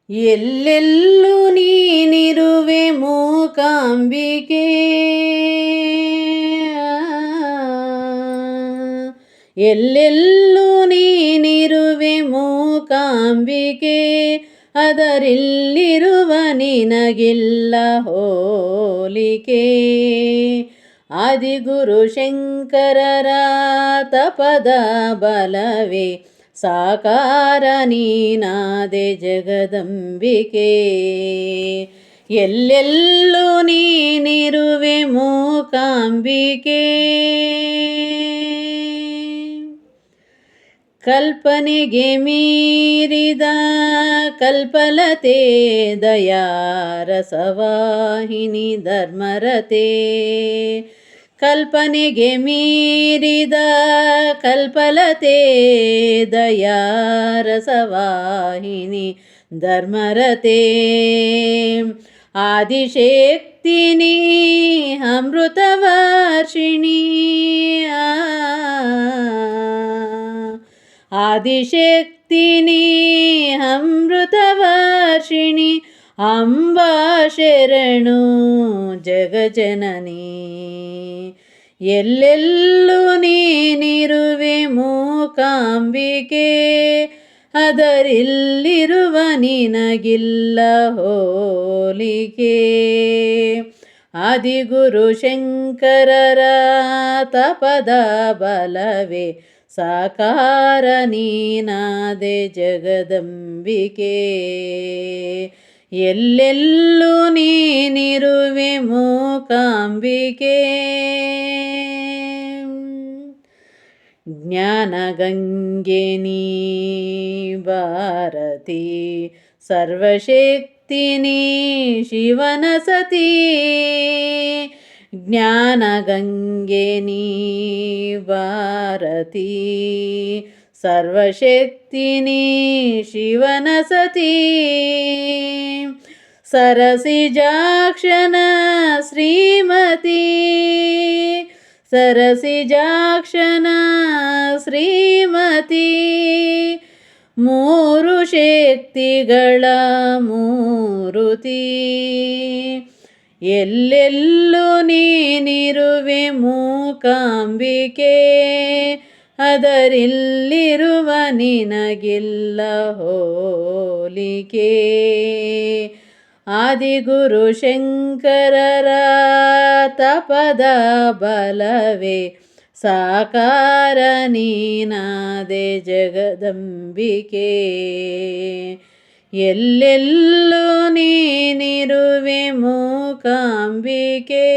ಎಲ್ಲೆಲ್ಲೂ ನೀನಿರುವೆ ಮೂಕಾಂಬಿಕೆ, ಎಲ್ಲೆಲ್ಲೂ ನೀನಿರುವೆ ಮೂಕಾಂಬಿಕೆ, ಅದರಿಲ್ಲಿರುವ ನಿನಗಿಲ್ಲ ಹೋಲಿಕೆ. ಆದಿಗುರು ಶಂಕರರ ತಪದ ಬಲವೇ ಸಾಕಾರ ನೀನಾದೆ ಜಗದಂಬಿಕೆ. ಎಲ್ಲೆಲ್ಲೂ ನೀನಿರುವೆ ಮೂಕಾಂಬಿಕೆ. ಕಲ್ಪನೆಗೆ ಮೀರಿದ ಕಲ್ಪಲತೆ ದಯಾರಸವಾಹಿನಿ ಧರ್ಮರತೆ. ಕಲ್ಪನೆಗೆ ಮೀರಿದ ಕಲ್ಪಲತೆ ದಯಾರಸವಾಹಿನಿ ಧರ್ಮರತೆ. ಆದಿಶಕ್ತಿನಿ ಅಮೃತವರ್ಷಿಣಿ, ಆದಿಶಕ್ತಿನಿ ಅಮೃತವರ್ಷಿಣಿ, ಅಂಬಾ ಶರಣು ಜಗಜನನಿ. ಎಲ್ಲೆಲ್ಲೂ ನೀನಿರುವೆ ಮೂಕಾಂಬಿಕೆ, ಅದರಿಲ್ಲಿರುವ ನಿನಗಿಲ್ಲ ಹೋಲಿಕೆ. ಆದಿಗುರು ಶಂಕರರ ತಪದ ಬಲವೇ ಸಾಕಾರ ನೀನಾದೆ ಜಗದಂಬಿಕೆ. ಎಲ್ಲೆಲ್ಲೂ ನೀನಿರುವೆ ಮೂಕಾಂಬಿಕೆ. ಜ್ಞಾನಗಂಗೆ ನೀ ಭಾರತಿ, ಸರ್ವಶಕ್ತಿನಿ ಶಿವನ ಸತಿ. ಜ್ಞಾನಗಂಗೆ ನೀ ಭಾರತಿ, ಸರ್ವಶಕ್ತಿನಿ ಶಿವನ ಸತಿ. ಸರಸಿಜಾಕ್ಷನ ಶ್ರೀಮತಿ, ಸರಸಿಜಾಕ್ಷನ ಶ್ರೀಮತಿ. ಮೂರು ಶಕ್ತಿಗಳ ಮೂರುತಿ. ಎಲ್ಲೆಲ್ಲೂ ನೀನಿರುವೆ ಮೂಕಾಂಬಿಕೆ, ಅದರಿಲ್ಲಿರುವ ನಿನಗಿಲ್ಲ ಹೋಲಿಕೆ. ಆದಿಗುರು ಶಂಕರರ ತಪದ ಬಲವೇ ಸಾಕಾರ ನೀನಾದೆ ಜಗದಂಬಿಕೆ. ಎಲ್ಲೆಲ್ಲೂ ನೀನಿರುವೆ ಮೂಕಾಂಬಿಕೆ.